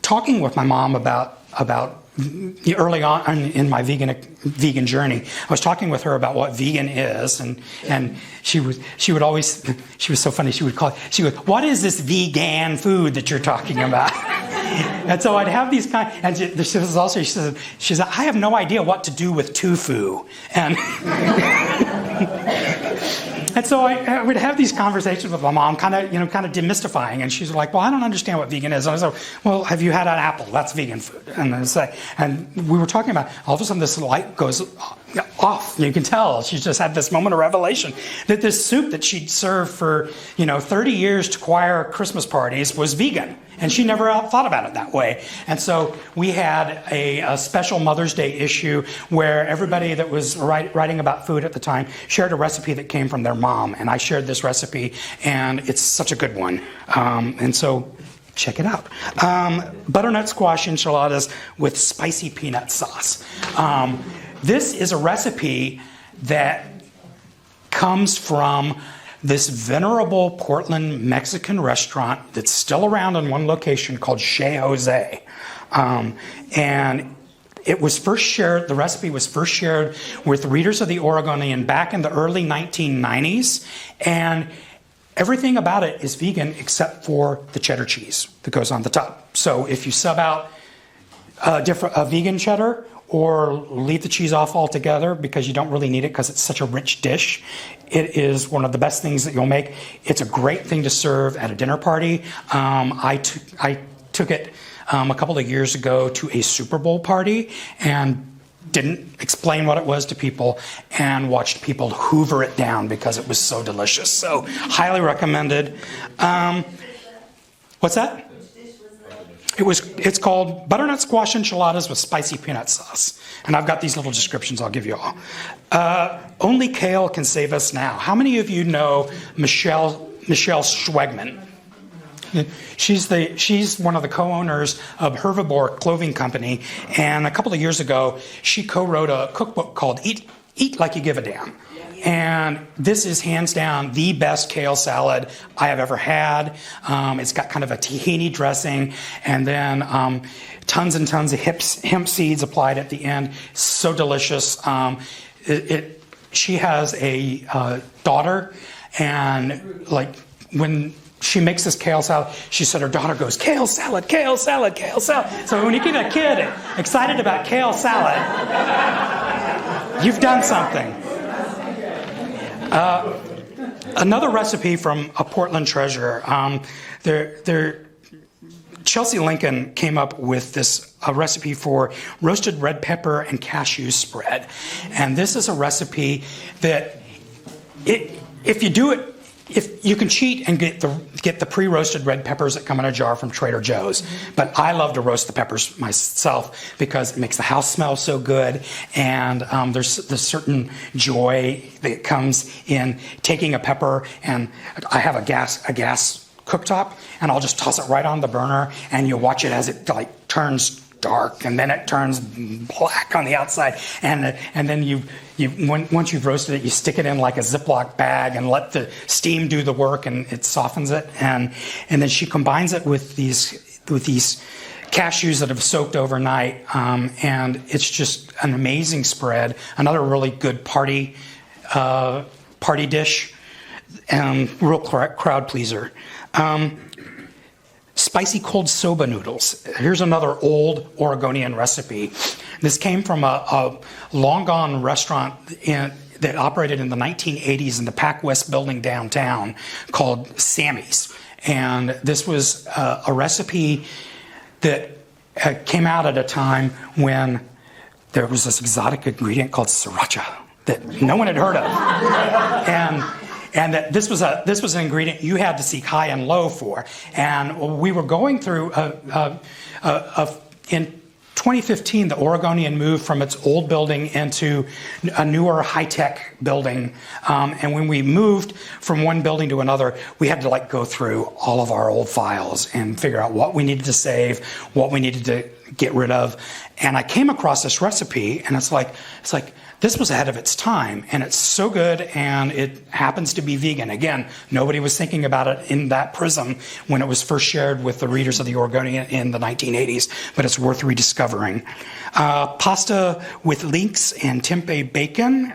talking with my mom about early on in my vegan journey, I was talking with her about what vegan is, and she was so funny. She would, "What is this vegan food that you're talking about?" And so I'd have these and she said, "I have no idea what to do with tofu," and. And so I would have these conversations with my mom, kind of demystifying, and she's like, "Well, I don't understand what vegan is." And I said, "Well, have you had an apple? That's vegan food." And we were talking about, all of a sudden this light goes off. You can tell she just had this moment of revelation that this soup that she'd served for 30 years to choir Christmas parties was vegan, and she never thought about it that way. And so we had a special Mother's Day issue where everybody that was writing about food at the time shared a recipe that came from their mom, and I shared this recipe, and it's such a good one. And so check it out. Butternut squash enchiladas with spicy peanut sauce. This is a recipe that comes from this venerable Portland Mexican restaurant that's still around in one location called Chez Jose. And it was first shared, the recipe was first shared with readers of the Oregonian back in the early 1990s. And everything about it is vegan except for the cheddar cheese that goes on the top. So if you sub out a vegan cheddar or leave the cheese off altogether because you don't really need it because it's such a rich dish, it is one of the best things that you'll make. It's a great thing to serve at a dinner party. I took it a couple of years ago to a Super Bowl party and didn't explain what it was to people and watched people hoover it down because it was so delicious. So highly recommended. What's that? It's called Butternut Squash Enchiladas with Spicy Peanut Sauce. And I've got these little descriptions I'll give you all. Only Kale Can Save Us Now. How many of you know Michelle Schwegman? She's one of the co-owners of Herbivore Clothing Company. And a couple of years ago, she co-wrote a cookbook called Eat Like You Give a Damn. And this is hands down the best kale salad I have ever had. It's got kind of a tahini dressing and then tons and tons of hemp seeds applied at the end. So delicious. She has a daughter, and like when she makes this kale salad, she said her daughter goes, "Kale salad, kale salad, kale salad." So when you get a kid excited about kale salad, you've done something. Another recipe from a Portland treasure. Chelsea Lincoln came up with a recipe for roasted red pepper and cashew spread. And this is a recipe that if you do it, if you can cheat and get the pre-roasted red peppers that come in a jar from Trader Joe's. But I love to roast the peppers myself because it makes the house smell so good, and there's certain joy that comes in taking a pepper, and I have a gas cooktop, and I'll just toss it right on the burner, and you watch it as it turns dark, and then it turns black on the outside, and then once you've roasted it, you stick it in like a Ziploc bag and let the steam do the work, and it softens it, and then she combines it with these cashews that have soaked overnight, and it's just an amazing spread. Another really good party dish, and real crowd pleaser. Spicy cold soba noodles. Here's another old Oregonian recipe. This came from a long-gone restaurant that operated in the 1980s in the Pac West building downtown called Sammy's. And this was a recipe that came out at a time when there was this exotic ingredient called sriracha that no one had heard of. And that this was an ingredient you had to seek high and low for. And we were going through in 2015, the Oregonian moved from its old building into a newer high-tech building. And when we moved from one building to another, we had to like go through all of our old files and figure out what we needed to save, what we needed to get rid of. And I came across this recipe, and it's like this was ahead of its time, and it's so good, and it happens to be vegan. Again, nobody was thinking about it in that prism when it was first shared with the readers of the Oregonian in the 1980s, but it's worth rediscovering. Pasta with leeks and tempeh bacon.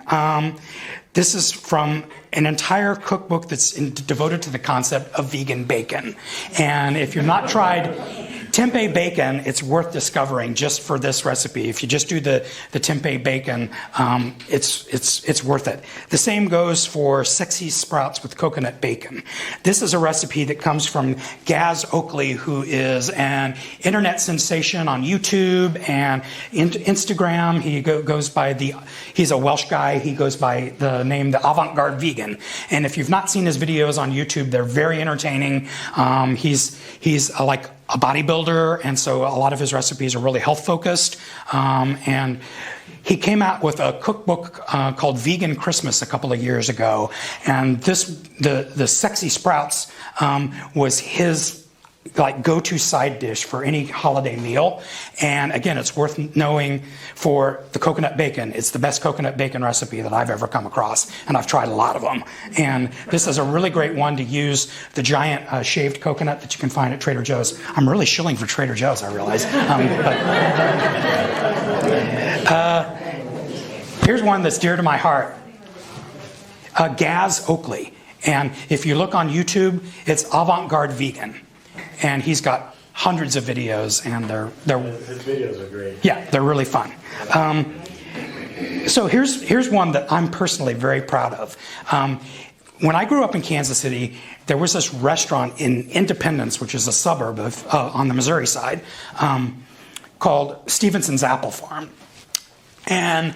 This is from an entire cookbook that's devoted to the concept of vegan bacon. And if you've not tried tempeh bacon, it's worth discovering just for this recipe. If you just do the tempeh bacon, it's worth it. The same goes for sexy sprouts with coconut bacon. This is a recipe that comes from Gaz Oakley, who is an internet sensation on YouTube and Instagram. He goes by he's a Welsh guy. He goes by the name the Avant-Garde Vegan. And if you've not seen his videos on YouTube, they're very entertaining. He's like a bodybuilder, and so a lot of his recipes are really health focused. And he came out with a cookbook called Vegan Christmas a couple of years ago, and the sexy sprouts was his like go-to side dish for any holiday meal. And again, it's worth knowing for the coconut bacon. It's the best coconut bacon recipe that I've ever come across, and I've tried a lot of them. And this is a really great one to use the giant shaved coconut that you can find at Trader Joe's. I'm really shilling for Trader Joe's, I realize. Here's one that's dear to my heart. Gaz Oakley. And if you look on YouTube, it's Avant-Garde Vegan. And he's got hundreds of videos, and his videos are great. Yeah, they're really fun. So here's one that I'm personally very proud of. When I grew up in Kansas City, there was this restaurant in Independence, which is a suburb of on the Missouri side, called Stevenson's Apple Farm. And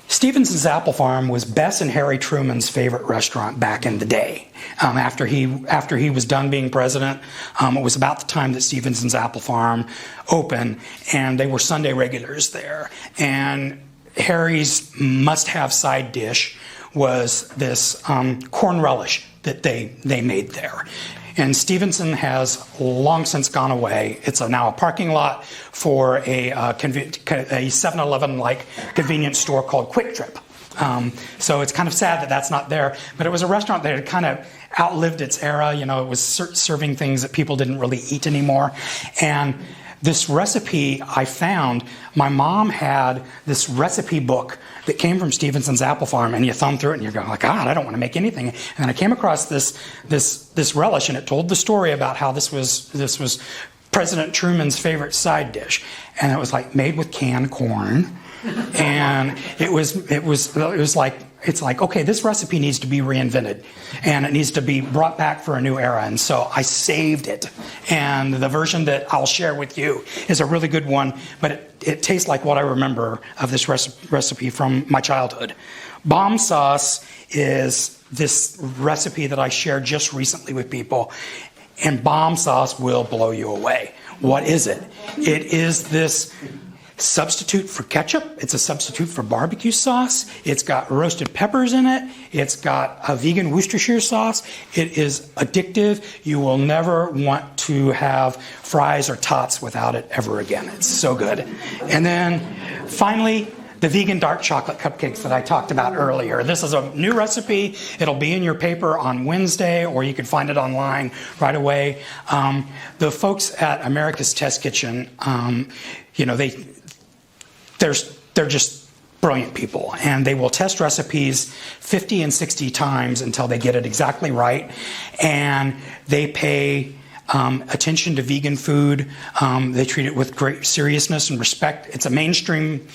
Stevenson's Apple Farm was Bess and Harry Truman's favorite restaurant back in the day. After he was done being president, it was about the time that Stevenson's Apple Farm opened, and they were Sunday regulars there. And Harry's must-have side dish was this corn relish that they made there. And Stevenson has long since gone away. It's now a parking lot for a 7-Eleven-like convenience store called Quick Trip. So it's kind of sad that that's not there. But it was a restaurant that had kind of outlived its era. You know, it was serving things that people didn't really eat anymore. And this recipe I found, my mom had this recipe book that came from Stevenson's Apple Farm, and you thumb through it and you're going like, God, I don't want to make anything. And then I came across this relish, and it told the story about how this was President Truman's favorite side dish. And it was like made with canned corn. And it was like, it's like, okay, this recipe needs to be reinvented, and it needs to be brought back for a new era. And so I saved it. And the version that I'll share with you is a really good one, but it tastes like what I remember of this recipe from my childhood. Bomb sauce is this recipe that I shared just recently with people, and bomb sauce will blow you away. What is it? It is this substitute for ketchup. It's a substitute for barbecue sauce. It's got roasted peppers in it. It's got a vegan Worcestershire sauce. It is addictive. You will never want to have fries or tots without it ever again. It's so good. And then finally, the vegan dark chocolate cupcakes that I talked about earlier. This is a new recipe. It'll be in your paper on Wednesday, or you can find it online right away. The folks at America's Test Kitchen, they're just brilliant people, and they will test recipes 50 and 60 times until they get it exactly right. And they pay attention to vegan food. They treat it with great seriousness and respect. It's a mainstream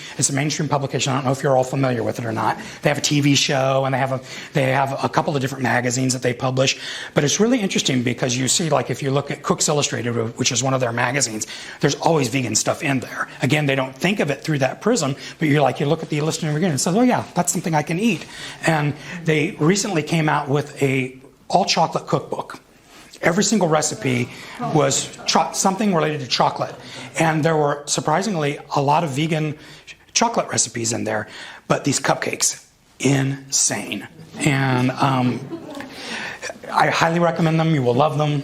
publication. I don't know if you're all familiar with it or not. They have a TV show, and they have a couple of different magazines that they publish. But it's really interesting because you see, like, if you look at Cooks Illustrated, which is one of their magazines, there's always vegan stuff in there. Again, they don't think of it through that prism, but you look at the list and it says, oh yeah, that's something I can eat. And they recently came out with a all chocolate cookbook. every single recipe was something related to chocolate. And there were surprisingly a lot of vegan chocolate recipes in there, but these cupcakes, insane. And I highly recommend them. You will love them.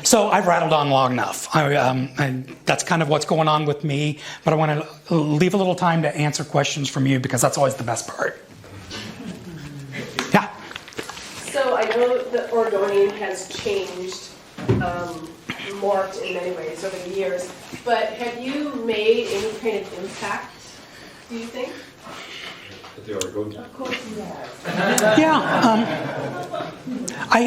So I've rattled on long enough. That's kind of what's going on with me, but I want to leave a little time to answer questions from you because that's always the best part. Yeah. So I know the Oregonian has changed, morphed in many ways over the years, but have you made any kind of impact, do you think? The Oregonian. Of course you have. Yeah. I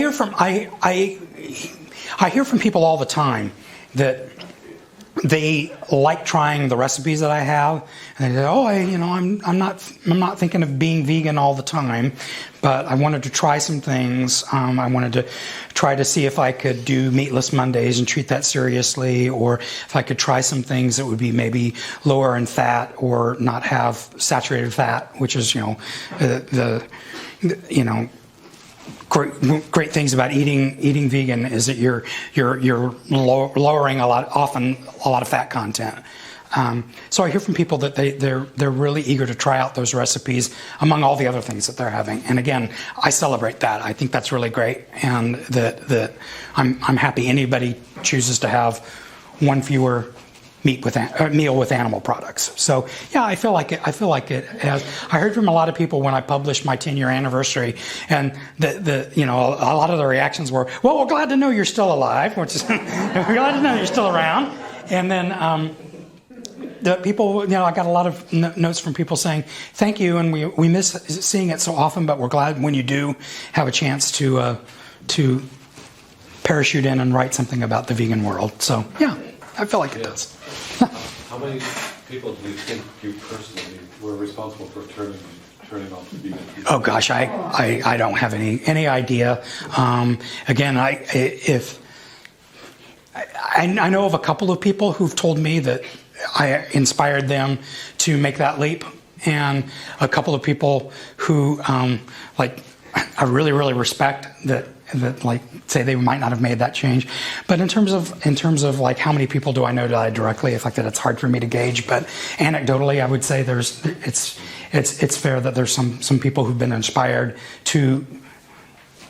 hear from people all the time that they like trying the recipes that I have, and they say, "Oh, I'm not thinking of being vegan all the time, but I wanted to try some things. I wanted to try to see if I could do meatless Mondays and treat that seriously, or if I could try some things that would be maybe lower in fat or not have saturated fat, which is Great things about eating vegan is that you're lowering a lot of fat content. So I hear from people that they're really eager to try out those recipes among all the other things that they're having. And again, I celebrate that. I think that's really great, and that I'm happy anybody chooses to have one fewer meal with animal products. So yeah, I feel like it has. I heard from a lot of people when I published my 10-year anniversary, and a lot of the reactions were, "Well, we're glad to know you're still alive," which is we're glad to know you're still around. And then the people, I got a lot of notes from people saying thank you, and we miss seeing it so often, but we're glad when you do have a chance to parachute in and write something about the vegan world. So yeah, I feel like it does. How many people do you think you personally were responsible for turning off the vegan food? Oh gosh, I don't have any idea. Again, I know of a couple of people who've told me that I inspired them to make that leap, and a couple of people who I really respect that say they might not have made that change. But in terms of like how many people do I know directly, I think that it's hard for me to gauge. But anecdotally, I would say it's fair that there's some people who've been inspired to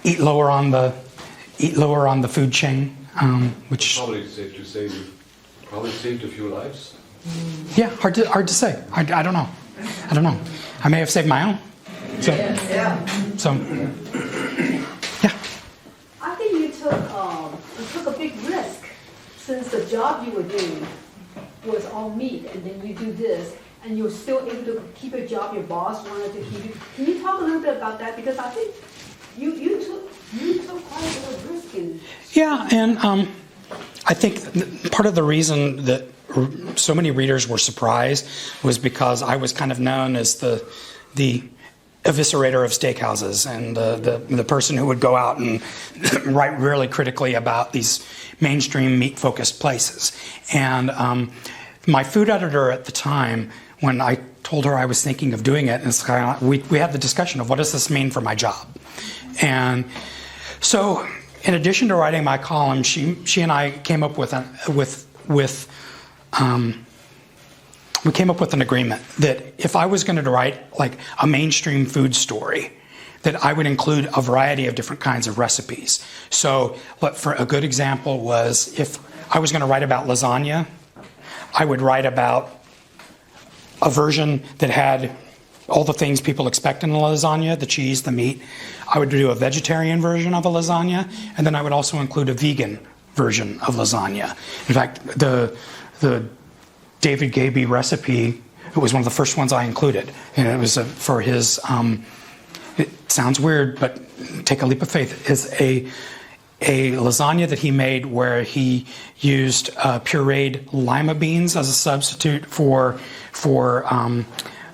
eat lower on the food chain, which probably safe to say you've probably saved a few lives. Yeah, hard to say. I don't know. I may have saved my own. So yeah. I think you took a big risk, since the job you were doing was all meat, and then you do this, and you're still able to keep your job. Your boss wanted to keep you. Can you talk a little bit about that? Because I think you took quite a bit of risk in. Yeah, and I think part of the reason that so many readers were surprised was because I was kind of known as the eviscerator of steakhouses, and the person who would go out and write really critically about these mainstream meat-focused places. And my food editor at the time, when I told her I was thinking of doing it, and it's kind of, we had the discussion of what does this mean for my job. And so, in addition to writing my column, she and I came up with we came up with an agreement that if I was going to write like a mainstream food story, that I would include a variety of different kinds of recipes. So for a good example was, if I was going to write about lasagna, I would write about a version that had all the things people expect in a lasagna, the cheese, the meat. I would do a vegetarian version of a lasagna, and then I would also include a vegan version of lasagna. In fact, the David Gaby recipe, it was one of the first ones I included, and it was for his, it sounds weird, but take a leap of faith, is a lasagna that he made where he used pureed lima beans as a substitute for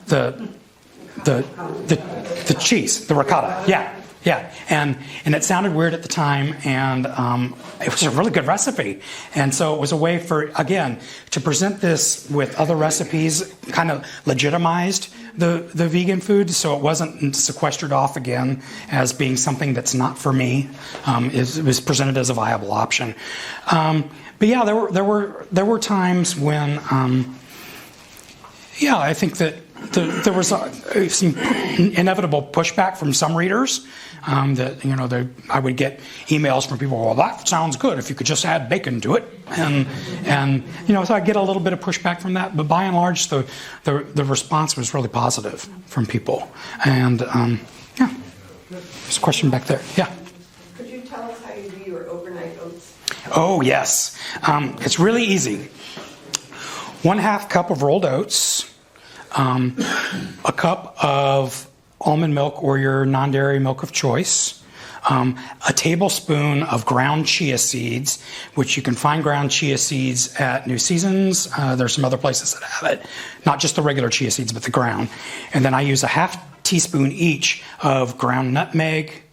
the cheese, the ricotta. Yeah. Yeah, and it sounded weird at the time, and it was a really good recipe. And so it was a way for, again, to present this with other recipes, kind of legitimized the vegan food, so it wasn't sequestered off again as being something that's not for me. It was presented as a viable option. But yeah, there were times when, yeah, I think that there was some inevitable pushback from some readers. That I would get emails from people. Well, that sounds good if you could just add bacon to it, and so I get a little bit of pushback from that. But by and large, the response was really positive from people. And yeah, there's a question back there. Yeah. Could you tell us how you do your overnight oats? Oh yes, it's really easy. 1/2 cup of rolled oats, a cup of almond milk or your non-dairy milk of choice, a tablespoon of ground chia seeds, which you can find ground chia seeds at New Seasons. There's some other places that have it, not just the regular chia seeds, but the ground. And then I use a 1/2 teaspoon each of ground nutmeg,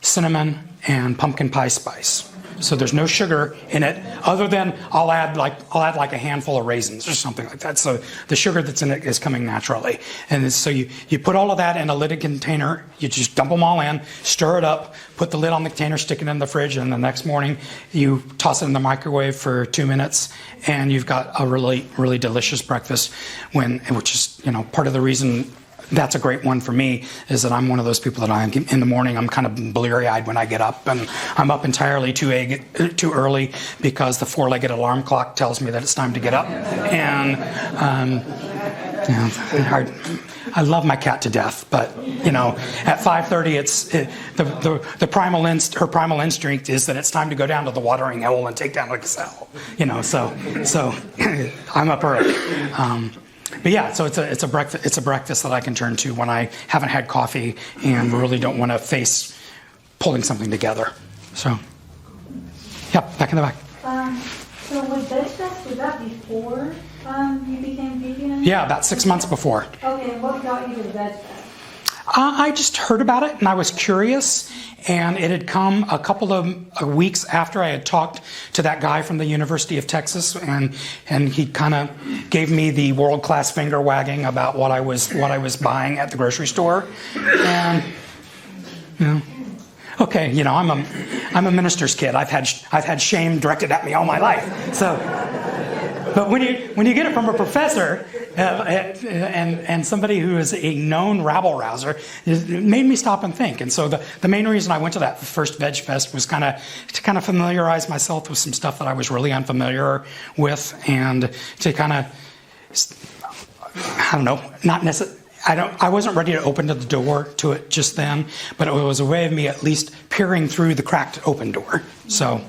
cinnamon, and pumpkin pie spice. So there's no sugar in it, other than I'll add like a handful of raisins or something like that. So the sugar that's in it is coming naturally. And so you put all of that in a lidded container. You just dump them all in, stir it up, put the lid on the container, stick it in the fridge, and the next morning you toss it in the microwave for 2 minutes, and you've got a really, really delicious breakfast. Which is part of the reason. That's a great one for me, is that I'm one of those people that in the morning I'm kind of bleary-eyed when I get up, and I'm up entirely too early because the 4-legged alarm clock tells me that it's time to get up. And I love my cat to death, but at 5:30, her primal instinct is that it's time to go down to the watering hole and take down a gazelle. So I'm up early. But yeah, so it's a breakfast that I can turn to when I haven't had coffee and really don't want to face pulling something together. So, yeah, back in the back. So was Vegfest, was that before you became vegan? Yeah, about 6 months before. Okay, and what got you to Vegfest? I just heard about it and I was curious, and it had come a couple of weeks after I had talked to that guy from the University of Texas, and he kind of gave me the world-class finger wagging about what I was buying at the grocery store, and okay, I'm a minister's kid. I've had shame directed at me all my life, so. But when you get it from a professor and somebody who is a known rabble-rouser, it made me stop and think. And so the main reason I went to that first Vegfest was to familiarize myself with some stuff that I was really unfamiliar with, and to I wasn't ready to open the door to it just then, but it was a way of me at least peering through the cracked open door. So,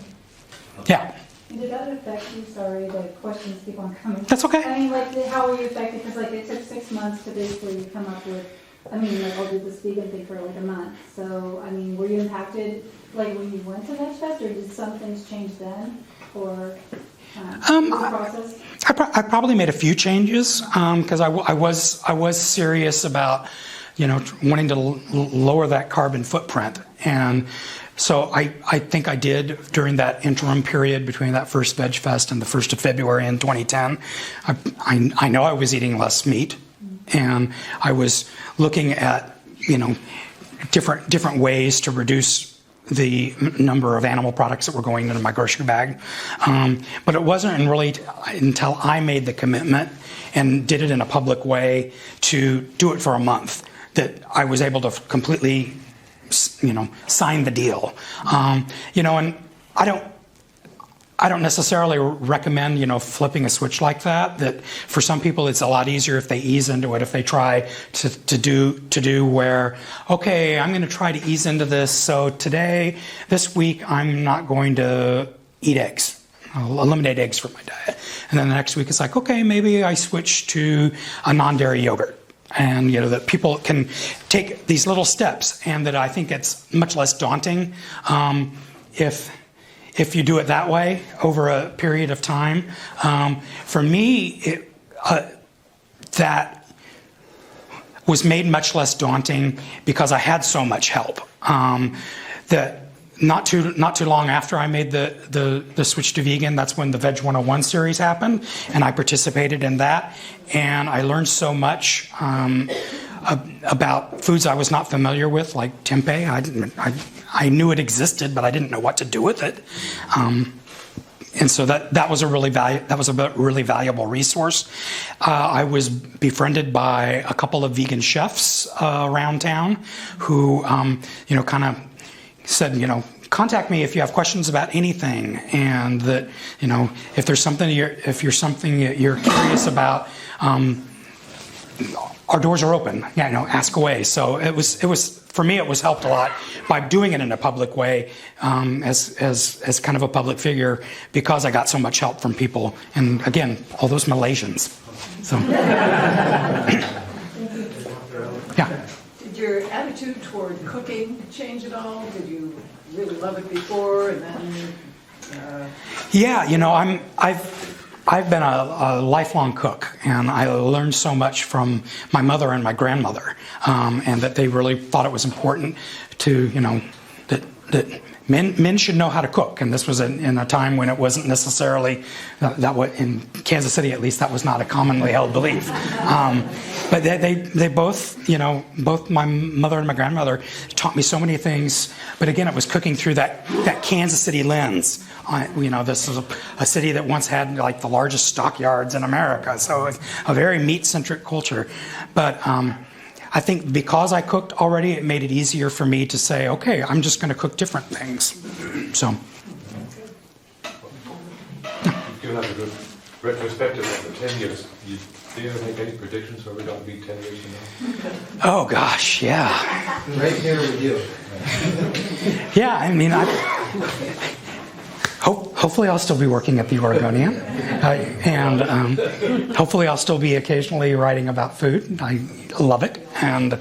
yeah. Did that affect you? Sorry, questions keep on coming. That's okay. I mean, how were you affected? Because it took 6 months to basically come up with, I'll do this vegan thing for a month. So, were you impacted when you went to Vegfest, or did some things change then? Or the process? I probably made a few changes because I was serious about wanting to lower that carbon footprint, and so I think I did during that interim period between that first Vegfest and the 1st of February in 2010. I know I was eating less meat, and I was looking at different ways to reduce the number of animal products that were going into my grocery bag. But it wasn't really until I made the commitment and did it in a public way to do it for a month that I was able to completely sign the deal. And I don't necessarily recommend, flipping a switch like that. That for some people it's a lot easier if they ease into it, if they try to do where, okay, I'm going to try to ease into this. So this week, I'm not going to eat eggs. I'll eliminate eggs from my diet. And then the next week it's like, okay, maybe I switch to a non-dairy yogurt. And that people can take these little steps, and that I think it's much less daunting if you do it that way over a period of time. For me, was made much less daunting because I had so much help. That not too long after I made the switch to vegan, that's when the Veg 101 series happened, and I participated in that, and I learned so much about foods I was not familiar with, like tempeh. I knew it existed, but I didn't know what to do with it. And so that was a really valuable resource. I was befriended by a couple of vegan chefs around town who, kind of said, contact me if you have questions about anything, and that, if there's something you're curious about, our doors are open. Ask away. So it was for me. It was helped a lot by doing it in a public way, as kind of a public figure, because I got so much help from people, and again, all those Malaysians. So, yeah. Did your attitude toward cooking change at all? Did you really love it before, and then? Yeah, I've been a lifelong cook, and I learned so much from my mother and my grandmother, and that they really thought it was important to, that men should know how to cook. And this was in a time when it wasn't necessarily, in Kansas City at least, that was not a commonly held belief. But they both, both my mother and my grandmother taught me so many things. But again, it was cooking through that Kansas City lens. This is a city that once had like the largest stockyards in America, so it's a very meat-centric culture. But I think because I cooked already, it made it easier for me to say, okay, I'm just going to cook different things. So. You've given us a good retrospective of the 10 years. Do you make any predictions where we're going to be 10 years from now? Oh gosh, yeah. Right here with you. Yeah, I mean, hopefully I'll still be working at the Oregonian, and hopefully I'll still be occasionally writing about food. I love it, and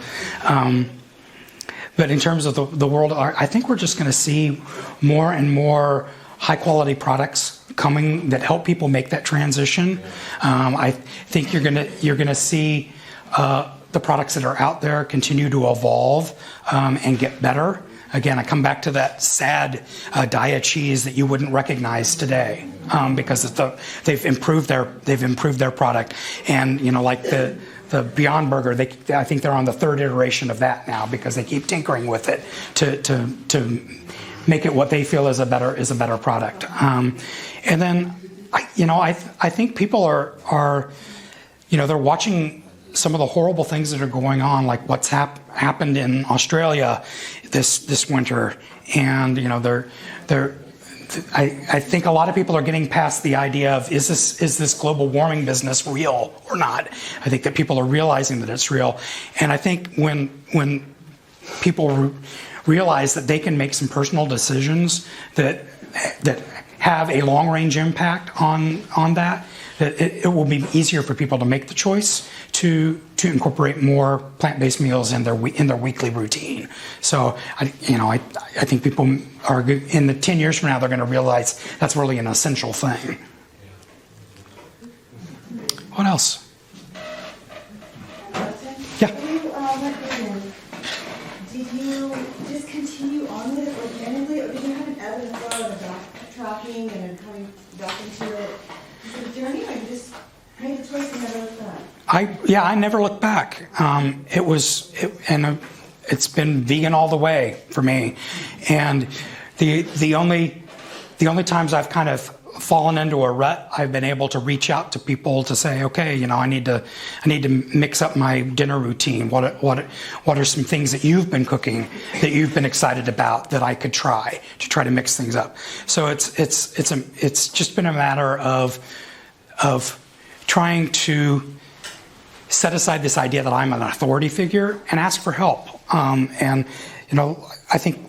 but in terms of the world, I think we're just going to see more and more high quality products coming that help people make that transition. I think you're going to see the products that are out there continue to evolve and get better. Again, I come back to that sad Daiya cheese that you wouldn't recognize today, because they've improved their product, and like the Beyond Burger, I think they're on the third iteration of that now, because they keep tinkering with it to make it what they feel is a better product. And then I think people are they're watching some of the horrible things that are going on, like what's happened in Australia this winter, and I think a lot of people are getting past the idea of is this global warming business real or not. I think that people are realizing that it's real, and I think when people realize that they can make some personal decisions that have a long range impact on that it will be easier for people to make the choice to incorporate more plant-based meals in their weekly routine. So I think people are in the 10 years from now, they're going to realize that's really an essential thing. What else? Yeah. Did you just continue on with it organically, or did you have an ebb and flow of backtracking and coming back into it? Is it a journey, or you just made a choice and never looked back? I never looked back. It's been vegan all the way for me, and the only times I've kind of fallen into a rut, I've been able to reach out to people to say, okay, I need to mix up my dinner routine. What are some things that you've been cooking that you've been excited about that I could try to mix things up? So it's just been a matter of trying to set aside this idea that I'm an authority figure and ask for help. I think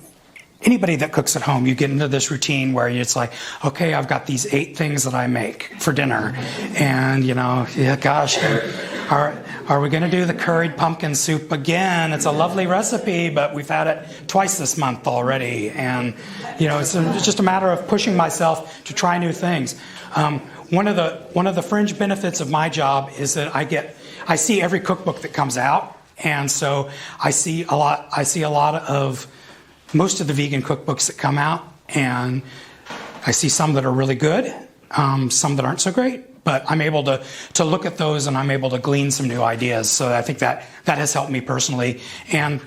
anybody that cooks at home, you get into this routine where it's like, okay, I've got these 8 things that I make for dinner, and gosh, are we going to do the curried pumpkin soup again? It's a lovely recipe, but we've had it twice this month already, and it's just a matter of pushing myself to try new things. One of the fringe benefits of my job is that I see every cookbook that comes out, And so I see a lot of most of the vegan cookbooks that come out, and I see some that are really good, some that aren't so great, but I'm able to look at those and I'm able to glean some new ideas. So I think that has helped me personally. And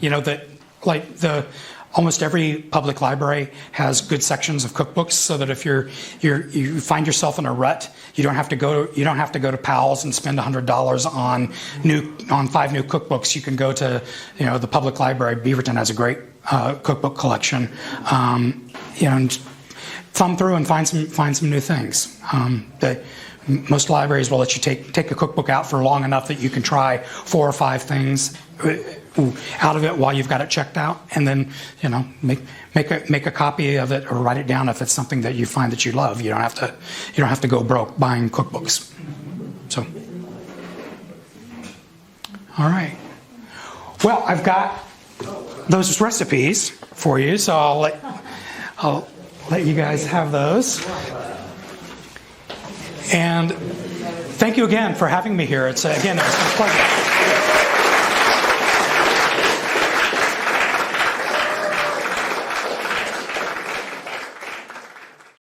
almost every public library has good sections of cookbooks, so that if you find yourself in a rut, you don't have to go to Powell's and spend $100 on 5 new cookbooks. You can go to the public library. Beaverton has a great cookbook collection, and thumb through and find some new things. Most libraries will let you take a cookbook out for long enough that you can try 4 or 5 things out of it while you've got it checked out, and then make a copy of it or write it down if it's something that you find that you love. You don't have to go broke buying cookbooks. So, all right. Well, I've got those recipes for you, so I'll let you guys have those. And thank you again for having me here. It was a pleasure.